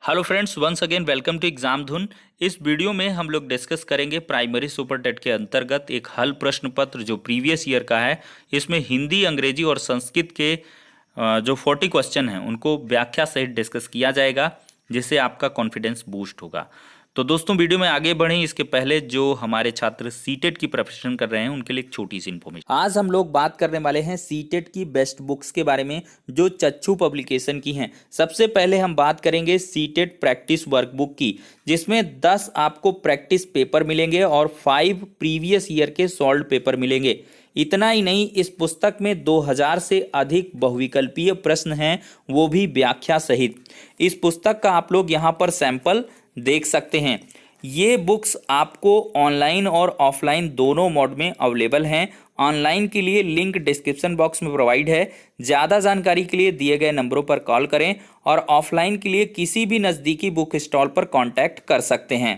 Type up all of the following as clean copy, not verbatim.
Hello friends, once again welcome to exam Dhun. इस video में हम लोग डिस्कस करेंगे प्राइमरी सुपर टेट के अंतर्गत एक हल प्रश्न पत्र जो प्रीवियस ईयर का है। इसमें हिंदी, अंग्रेजी और संस्कृत के जो 40 क्वेश्चन हैं उनको व्याख्या सहित डिस्कस किया जाएगा, जिससे आपका कॉन्फिडेंस बूस्ट होगा। तो दोस्तों, वीडियो में आगे बढ़ें इसके पहले जो हमारे छात्र सीटेट की प्रिपरेशन कर रहे हैं उनके लिए एक छोटी सी इन्फॉर्मेशन। आज हम लोग बात करने वाले हैं सीटेट की बेस्ट बुक्स के बारे में जो चच्चू पब्लिकेशन की हैं। सबसे पहले हम बात करेंगे सीटेट प्रैक्टिस वर्कबुक की, जिसमें 10 आपको प्रैक्टिस पेपर मिलेंगे और 5 प्रीवियस ईयर के सॉल्व पेपर मिलेंगे। इतना ही नहीं, इस पुस्तक में 2000 से अधिक बहुविकल्पीय प्रश्न हैं, वो भी व्याख्या सहित। इस पुस्तक का आप लोग यहाँ पर सैंपल देख सकते हैं। ये बुक्स आपको ऑनलाइन और ऑफलाइन दोनों मोड में अवेलेबल हैं। ऑनलाइन के लिए लिंक डिस्क्रिप्शन बॉक्स में प्रोवाइड है। ज़्यादा जानकारी के लिए दिए गए नंबरों पर कॉल करें और ऑफलाइन के लिए किसी भी नज़दीकी बुक स्टॉल पर कांटेक्ट कर सकते हैं।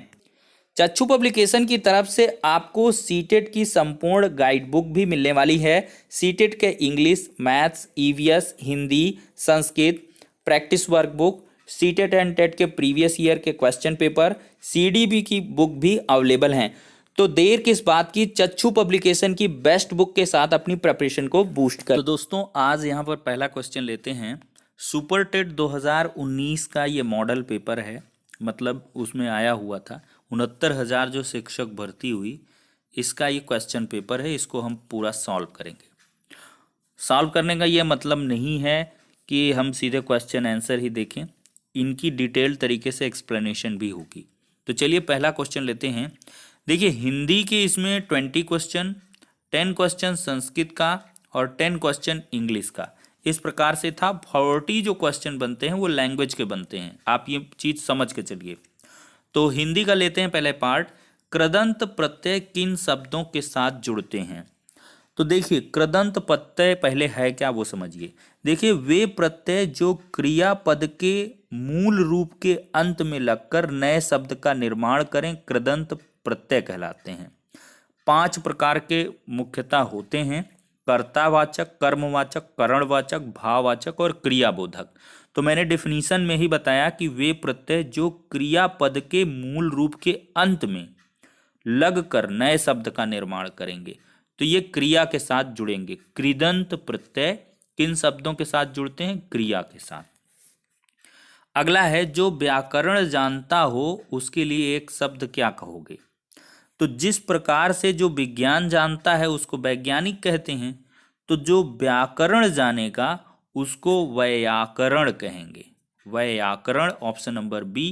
चच्चू पब्लिकेशन की तरफ से आपको सीटेट की संपूर्ण गाइड बुक भी मिलने वाली है। सीटेट के English, maths, EVS, Hindi, Sanskrit, practice workbook, CTET and TET के प्रीवियस ईयर के क्वेश्चन पेपर, सीडीबी की बुक भी अवेलेबल हैं। तो देर किस बात की, चच्चू पब्लिकेशन की बेस्ट बुक के साथ अपनी प्रिपरेशन को बूस्ट कर। तो दोस्तों, आज यहाँ पर पहला क्वेश्चन लेते हैं। सुपर टेट 2019 का ये मॉडल पेपर है, मतलब उसमें आया हुआ था 69,000 जो शिक्षक भर्ती हुई, इसका ये क्वेश्चन पेपर है। इसको हम पूरा सॉल्व करेंगे। सॉल्व करने का ये मतलब नहीं है कि हम सीधे क्वेश्चन आंसर ही देखें, इनकी डिटेल तरीके से एक्सप्लेनेशन भी होगी। तो चलिए पहला क्वेश्चन लेते हैं। देखिए, हिंदी के इसमें 20 क्वेश्चन, 10 क्वेश्चन संस्कृत का और 10 क्वेश्चन इंग्लिश का, इस प्रकार से था। 40 जो क्वेश्चन बनते हैं वो लैंग्वेज के बनते हैं, आप ये चीज़ समझ के चलिए। तो हिंदी का लेते हैं पहले पार्ट। कृदंत प्रत्यय किन शब्दों के साथ जुड़ते हैं? तो देखिए, कृदंत प्रत्यय पहले है क्या वो समझिए। देखिए, वे प्रत्यय जो क्रियापद के मूल रूप के अंत में लगकर नए शब्द का निर्माण करें, कृदंत प्रत्यय कहलाते हैं। 5 प्रकार के मुख्यतः होते हैं: कर्तावाचक, कर्मवाचक, करणवाचक, भाववाचक और क्रियाबोधक। तो मैंने डेफिनीशन में ही बताया कि वे प्रत्यय जो क्रियापद के मूल रूप के अंत में लग कर नए शब्द का निर्माण करेंगे, तो ये क्रिया के साथ जुड़ेंगे। कृदंत प्रत्यय किन शब्दों के साथ जुड़ते हैं? क्रिया के साथ। अगला है, जो व्याकरण जानता हो उसके लिए एक शब्द क्या कहोगे? तो जिस प्रकार से जो विज्ञान जानता है उसको वैज्ञानिक कहते हैं, तो जो व्याकरण जानेगा उसको वैयाकरण कहेंगे। वैयाकरण, ऑप्शन नंबर बी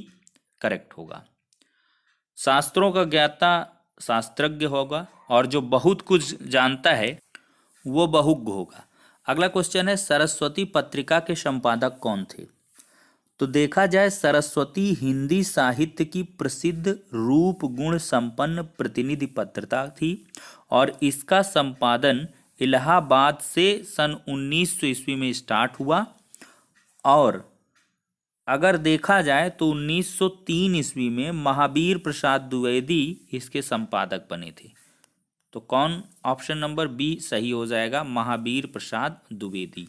करेक्ट होगा। शास्त्रों का ज्ञाता शास्त्रज्ञ होगा और जो बहुत कुछ जानता है वो बहुज्ञ होगा। अगला क्वेश्चन है, सरस्वती पत्रिका के संपादक कौन थे? तो देखा जाए, सरस्वती हिंदी साहित्य की प्रसिद्ध रूप गुण संपन्न प्रतिनिधि पत्रिका थी और इसका संपादन इलाहाबाद से सन 1900 ईस्वी में स्टार्ट हुआ और अगर देखा जाए तो 1903 ईस्वी में महावीर प्रसाद द्विवेदी इसके संपादक बने थे। तो कौन? ऑप्शन नंबर बी सही हो जाएगा, महावीर प्रसाद द्विवेदी।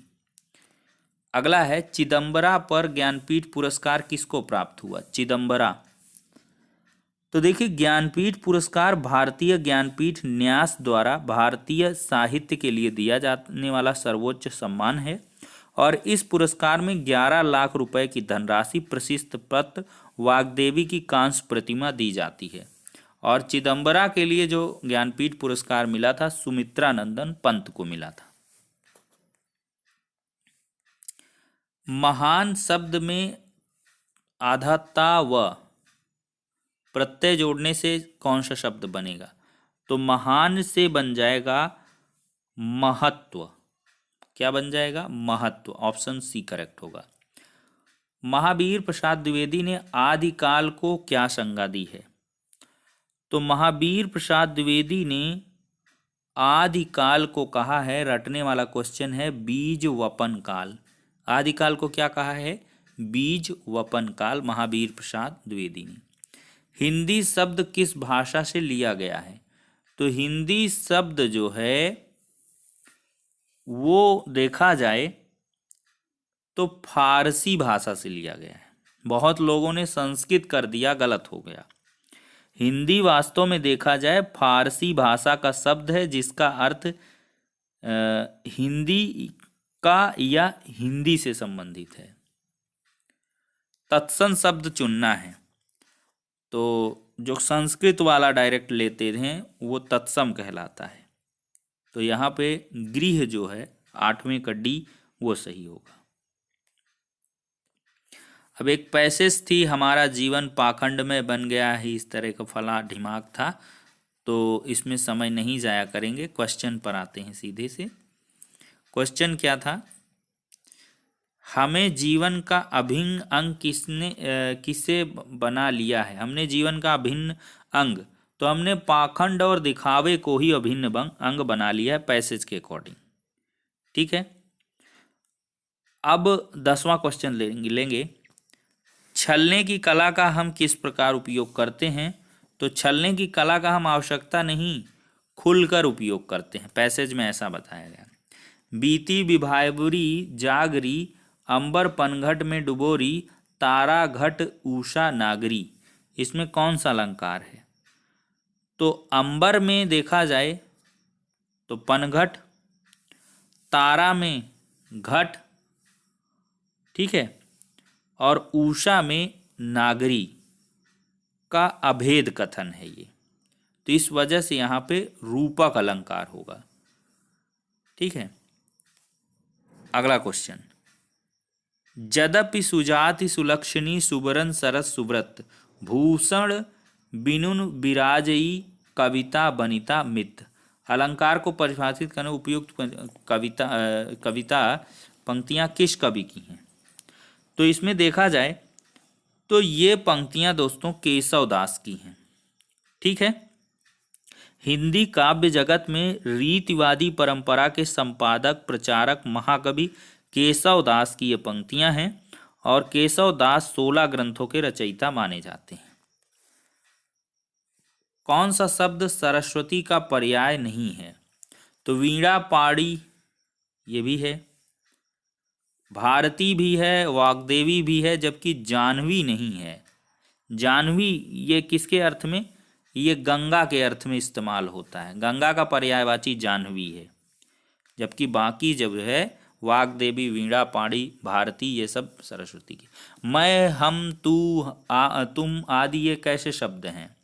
अगला है, चिदंबरा पर ज्ञानपीठ पुरस्कार किसको प्राप्त हुआ? चिदंबरा। तो देखिए, ज्ञानपीठ पुरस्कार भारतीय ज्ञानपीठ न्यास द्वारा भारतीय साहित्य के लिए दिया जाने वाला सर्वोच्च सम्मान है और इस पुरस्कार में 11 लाख रुपए की धनराशि, प्रशस्ति पत्र, वाग्देवी की कांस्य प्रतिमा दी जाती है। और चिदंबरा के लिए जो ज्ञानपीठ पुरस्कार मिला था, सुमित्रा नंदन पंत को मिला था। महान शब्द में आधाता व प्रत्यय जोड़ने से कौन सा शब्द बनेगा? तो महान से बन जाएगा महत्व। क्या बन जाएगा? महत्व। ऑप्शन सी करेक्ट होगा। महावीर प्रसाद द्विवेदी ने आदिकाल को क्या संज्ञा दी है? तो महावीर प्रसाद द्विवेदी ने आदिकाल को कहा है, रटने वाला क्वेश्चन है, बीज वपन काल। आदिकाल को क्या कहा है? बीज वपन काल, महावीर प्रसाद द्विवेदी ने। हिंदी शब्द किस भाषा से लिया गया है? तो हिंदी शब्द जो है वो देखा जाए तो फारसी भाषा से लिया गया है। बहुत लोगों ने संस्कृत कर दिया, गलत हो गया। हिंदी वास्तव में देखा जाए फारसी भाषा का शब्द है जिसका अर्थ हिंदी का या हिंदी से संबंधित है। तत्सम शब्द चुनना है, तो जो संस्कृत वाला डायरेक्ट लेते हैं वो तत्सम कहलाता है। तो यहाँ पे गृह जो है 8वें का डी वो सही होगा। अब एक पैसेज थी, हमारा जीवन पाखंड में बन गया है, इस तरह का फला दिमाग था, तो इसमें समय नहीं जाया करेंगे। क्वेश्चन पर आते हैं सीधे से। क्वेश्चन क्या था, हमें जीवन का अभिन्न अंग किससे बना लिया है। हमने जीवन का अभिन्न अंग, तो हमने पाखंड और दिखावे को ही अभिन्न अंग बना लिया है पैसेज के अकॉर्डिंग। ठीक है, अब 10वां क्वेश्चन लेंगे। छलने की कला का हम किस प्रकार उपयोग करते हैं। तो छलने की कला का हम आवश्यकता नहीं, खुलकर उपयोग करते हैं। पैसेज में ऐसा बताया गया, बीती विभावरी जागरी, अंबर पनघट में डुबोरी, तारा घट उषा नागरी। इसमें कौन सा अलंकार है। तो अंबर में देखा जाए तो पनघट, तारा में घट, ठीक है, और उषा में नागरी का अभेद कथन है ये, तो इस वजह से यहाँ पे रूपक अलंकार होगा। ठीक है, अगला क्वेश्चन, जदपि सुजाति सुलक्षणी सुबरन सरस सुव्रत, भूषण बिनुन विराजई, कविता बनिता मित। अलंकार को परिभाषित करने उपयुक्त कविता पंक्तियां किस कवि की हैं। तो इसमें देखा जाए तो ये पंक्तियां दोस्तों केशव दास की हैं। ठीक है, हिंदी काव्य जगत में रीतिवादी परंपरा के संपादक प्रचारक महाकवि केशव दास की ये पंक्तियां हैं, और केशव दास 16 ग्रंथों के रचयिता माने जाते हैं। कौन सा शब्द सरस्वती का पर्याय नहीं है। तो वीणा पाड़ी ये भी है, भारती भी है, वाग्देवी भी है, जबकि जानवी नहीं है। जानवी ये किसके अर्थ में, ये गंगा के अर्थ में इस्तेमाल होता है, गंगा का पर्यायवाची जानवी है, जबकि बाकी जब है वाग्देवी, वीणा पाड़ी, भारती, ये सब सरस्वती की। मैं, हम, तू, तुम आदि ये कैसे शब्द हैं।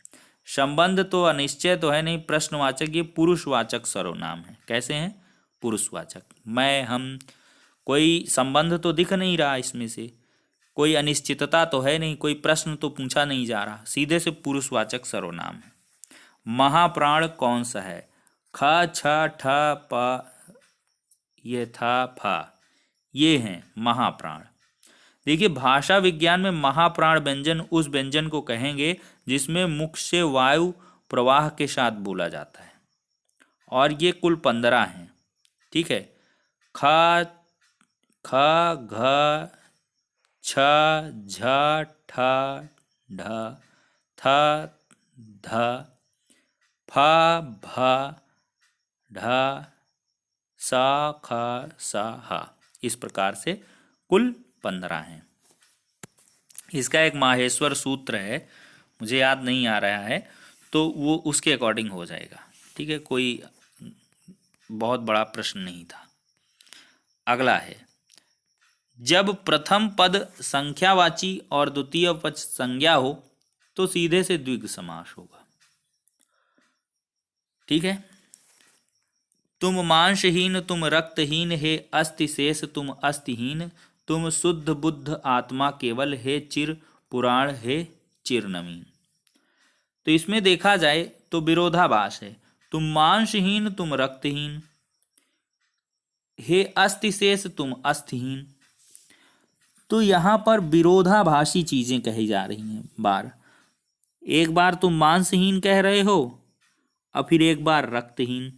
संबंध तो अनिश्चय तो है नहीं, प्रश्नवाचक, ये पुरुषवाचक सर्वनाम है। कैसे हैं, पुरुषवाचक। मैं, हम, कोई संबंध तो दिख नहीं रहा इसमें से, कोई अनिश्चितता तो है नहीं, कोई प्रश्न तो पूछा नहीं जा रहा, सीधे से पुरुषवाचक सर्वनाम है। महाप्राण कौन सा है। ख, छ, ठ, प, ये था, फा, ये हैं महाप्राण। देखिए, भाषा विज्ञान में महाप्राण व्यंजन उस व्यंजन को कहेंगे जिसमें मुख से वायु प्रवाह के साथ बोला जाता है, और ये कुल 15 हैं। ठीक है, ख, घ, छ, झ, ठ, ढ, थ, ध, फ, भ, ढ, स, ख, स, ह। इस प्रकार से कुल 15 हैं। इसका एक माहेश्वर सूत्र है, मुझे याद नहीं आ रहा है, तो वो उसके अकॉर्डिंग हो जाएगा। ठीक है, कोई बहुत बड़ा प्रश्न नहीं था। अगला है, जब प्रथम पद संख्यावाची और द्वितीय पद संज्ञा हो तो सीधे से द्विग समास होगा। ठीक है, तुम मांसहीन तुम रक्तहीन, हे अस्ति शेष तुम अस्तिहीन, तुम शुद्ध बुद्ध आत्मा केवल, हे चिर पुराण, हे चिर नवीन। तो इसमें देखा जाए तो विरोधाभास है, तुम मांसहीन तुम रक्तहीन, हे अस्ति शेष तुम अस्थिहीन। तो यहाँ पर विरोधाभासी चीजें कही जा रही हैं। एक बार तुम मांसहीन कह रहे हो, और फिर एक बार रक्तहीन,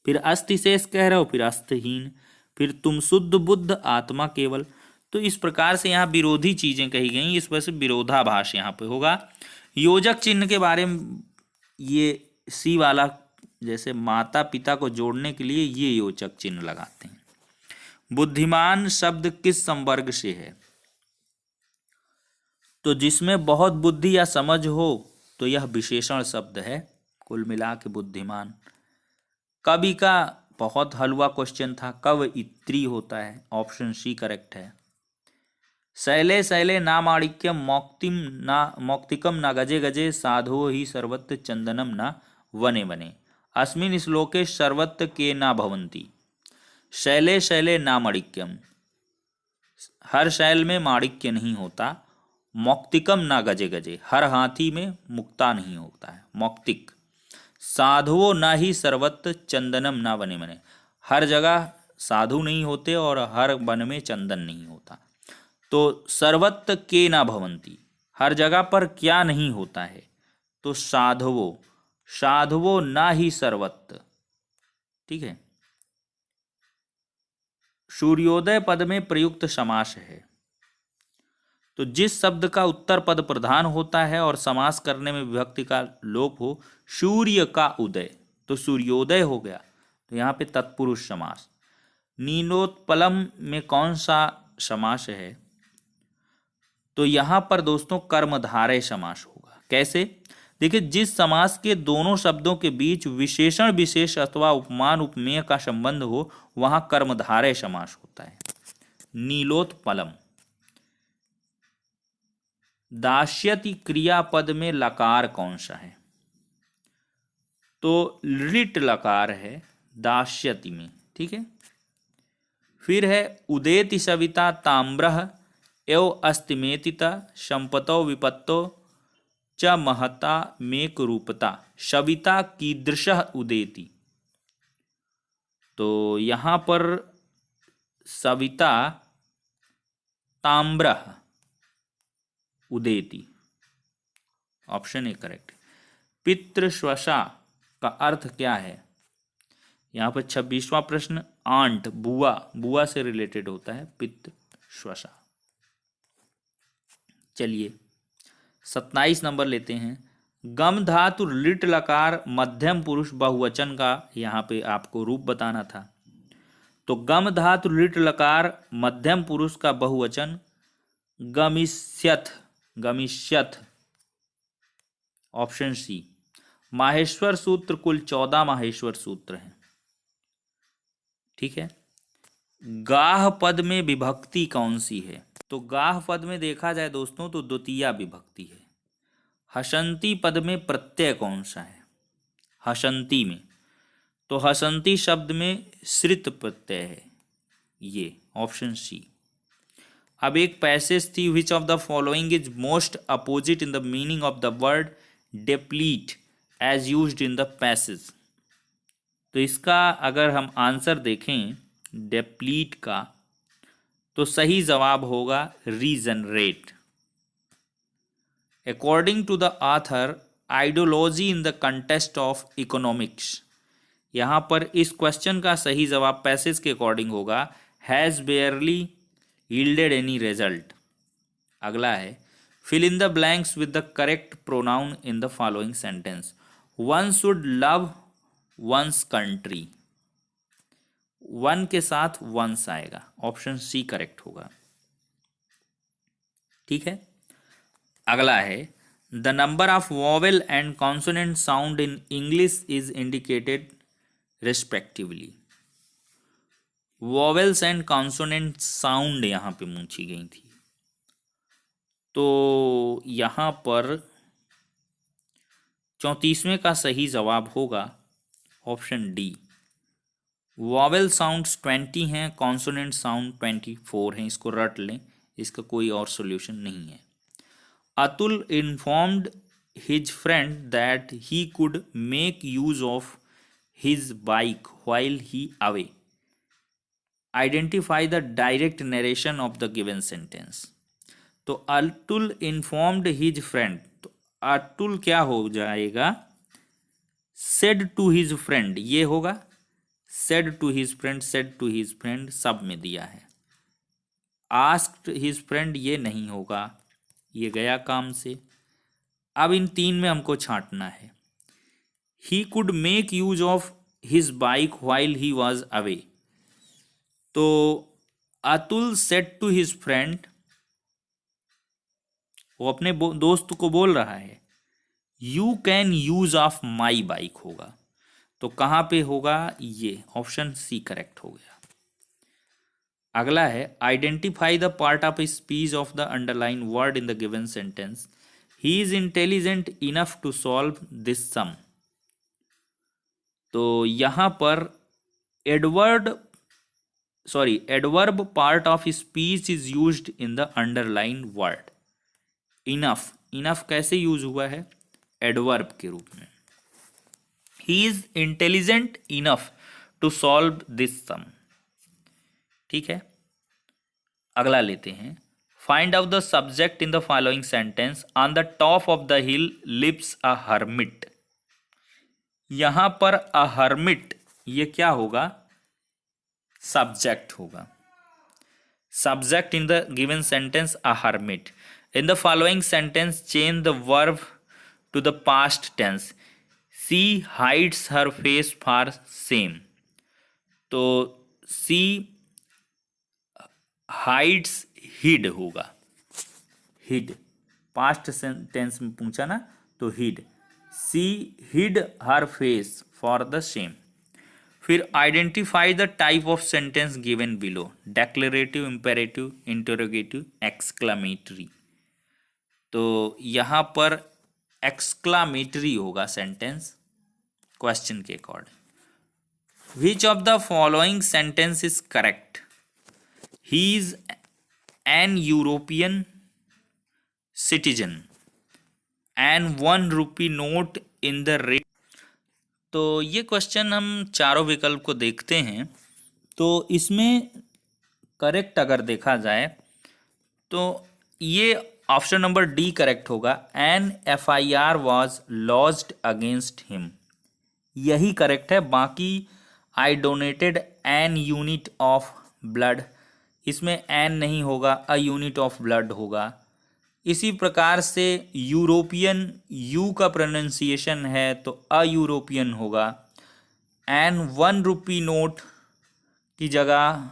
फिर अस्थिशेष कह रहे हो, फिर अस्थिहीन, फिर तुम शुद्ध बुद्ध आत्मा केवल। तो इस प्रकार से यहाँ विरोधी चीजें कही गई, इस वजह से विरोधाभास यहाँ पे होगा। योजक चिन्ह के बारे में, ये सी वाला, जैसे माता पिता को जोड़ने के लिए ये योजक चिन्ह लगाते हैं। बुद्धिमान शब्द किस संवर्ग से है। तो जिसमें बहुत बुद्धि या समझ हो तो यह विशेषण शब्द है, कुल मिला के बुद्धिमान। कवि का बहुत हलवा क्वेश्चन था, कवयित्री होता है, ऑप्शन सी करेक्ट है। शैले शैले नामाणिक्यम मौक्तिकम न गजे गजे साधो ही सर्वत्र चंदनम न वने वने अस्मिन् श्लोके सर्वत्र के न भवन्ति। शैले शैले नामाणिक्यम, हर शैल में माणिक्य नहीं होता। मौक्तिकम ना गजे गजे, हर हाथी में मुक्ता नहीं होता है मौक्तिक। साधुओं ना ही सर्वत्र चंदनम ना वने वने, हर जगह साधु नहीं होते और हर वन में चंदन नहीं होता। तो सर्वत्र के ना भवंती, हर जगह पर क्या नहीं होता है, तो साधुओं, साधुओं ना ही सर्वत्र। ठीक है। सूर्योदय पद में प्रयुक्त समास है, तो जिस शब्द का उत्तर पद प्रधान होता है और समास करने में विभक्ति का लोप हो, सूर्य का उदय, तो सूर्योदय हो गया, तो यहाँ पे तत्पुरुष समास। नीलोत्पलम में कौन सा समास है, तो यहाँ पर दोस्तों कर्मधारय समास होगा। कैसे, देखिए जिस समास के दोनों शब्दों के बीच विशेषण विशेष अथवा उपमान उपमेय का संबंध हो वहां कर्मधारय समास होता है। नीलोत्पलम। दास्यति क्रियापद में लकार कौन सा है, तो लिट लकार है दास्यति में। ठीक है। फिर है उदेति सविता ताम्रः एव अस्तिमेतिता संपतो विपत्तो च महता मेक रूपता सविता कीदृशः उदेति। तो यहाँ पर सविता ताम्रः उदेति, ऑप्शन ए करेक्ट। पितृश्वसा का अर्थ क्या है, यहाँ पर 26वां प्रश्न, आंट बुआ, बुआ से रिलेटेड होता है पितृश्वसा। चलिए 27 नंबर लेते हैं। गम धातु लिट लकार मध्यम पुरुष बहुवचन का यहाँ पे आपको रूप बताना था। तो गम धातु लिट लकार मध्यम पुरुष का बहुवचन गमिष्यथ, गमिष्यथ, ऑप्शन सी। माहेश्वर सूत्र कुल 14 माहेश्वर सूत्र हैं। ठीक है। गाह पद में विभक्ति कौन सी है, तो गाह पद में देखा जाए दोस्तों तो द्वितीया विभक्ति है। हसंती पद में प्रत्यय कौन सा है, हसंती में, तो हसंती शब्द में श्रित प्रत्यय है, ये ऑप्शन सी। अब एक पैसेज थी, which of the following is most opposite in the meaning of the word deplete as used in the passage. तो इसका अगर हम आंसर देखें डेप्लीट का, तो सही जवाब होगा regenerate. According to the author ideology in the contest of economics, यहाँ पर इस क्वेश्चन का सही जवाब पैसेज के अकॉर्डिंग होगा has barely yielded any result. अगला है fill in the blanks with the correct pronoun in the following sentence. One should love one's country, one के साथ वंस आएगा, ऑप्शन सी करेक्ट होगा। ठीक है। अगला है the number of vowel and consonant sound in English is indicated respectively. Vowels and consonant sound यहाँ पे पूछी गई थी, तो यहाँ पर 34वें का सही जवाब होगा ऑप्शन डी। वॉवेल साउंड्स 20 हैं, कॉन्सोनेंट साउंड 24 हैं, इसको रट लें, इसका कोई और सॉल्यूशन नहीं है। Atul informed his friend that he could make use of his bike while he away. Identify the direct narration of the given sentence. तो अतुल इन्फॉर्म्ड हिज फ्रेंड, तो अतुल क्या हो जाएगा, सेड टू हिज फ्रेंड, ये होगा said to his friend, said to his friend सब में दिया है। आस्क्ड हिज फ्रेंड ये नहीं होगा, ये गया काम से। अब इन तीन में हमको छांटना है। He could make use of his bike while he was away, तो Atul said to his friend वो अपने दोस्त को बोल रहा है you can use of my bike होगा, तो कहाँ पे होगा, ये ऑप्शन सी करेक्ट हो गया। अगला है identify the part of speech of the underline word in the given sentence, he is intelligent enough to solve this sum. तो यहां पर adverb part of speech is used in the underline word. Enough कैसे use हुआ है, adverb के रूप में। He is intelligent enough to solve this sum. ठीक है, अगला लेते हैं। Find out the subject in the following sentence, on the top of the hill lives a hermit. यहां पर अ हर्मिट ये क्या होगा, सब्जेक्ट होगा। Subject in the given sentence a hermit. In the following sentence change the verb to the past tense, she hides her face for same. तो she hides hid होगा, hid past tense में पूछा ना, तो hid, she hid her face for the same. फिर identify the type of sentence given below, declarative, imperative, interrogative, exclamatory. तो यहां पर एक्सक्लामेटरी होगा सेंटेंस क्वेश्चन के according. Which of the following sentence is correct, he is an European citizen and 1 rupee note in the rate. तो ये question हम चारों विकल्प को देखते हैं, तो इसमें करेक्ट अगर देखा जाए तो ये ऑप्शन नंबर डी करेक्ट होगा, an FIR was lodged against him, यही करेक्ट है। बाकी I donated an unit of blood, इसमें एन नहीं होगा, अ यूनिट ऑफ ब्लड होगा। इसी प्रकार से यूरोपियन, यू का प्रोनाउंसिएशन है तो अ यूरोपियन होगा। एन 1 रुपी नोट की जगह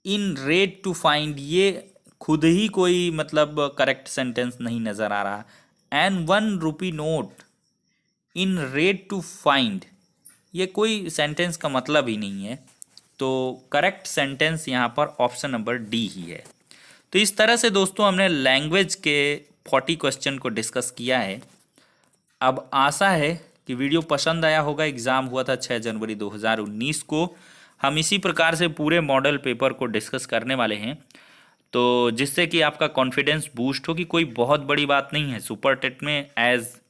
इन रेट टू फाइंड, ये खुद ही कोई मतलब करेक्ट सेंटेंस नहीं नज़र आ रहा। An 1 rupee note in rate to find, ये कोई सेंटेंस का मतलब ही नहीं है। तो करेक्ट सेंटेंस यहाँ पर ऑप्शन नंबर डी ही है। तो इस तरह से दोस्तों हमने लैंग्वेज के 40 क्वेश्चन को डिस्कस किया है। अब आशा है कि वीडियो पसंद आया होगा। एग्ज़ाम हुआ था 6 जनवरी 2019 को। हम इसी प्रकार से पूरे मॉडल पेपर को डिस्कस करने वाले हैं, तो जिससे कि आपका कॉन्फिडेंस बूस्ट हो कि कोई बहुत बड़ी बात नहीं है। सुपर टेट में एज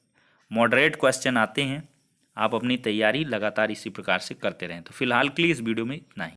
मॉडरेट क्वेश्चन आते हैं, आप अपनी तैयारी लगातार इसी प्रकार से करते रहें। तो फिलहाल के लिए इस वीडियो में इतना ही।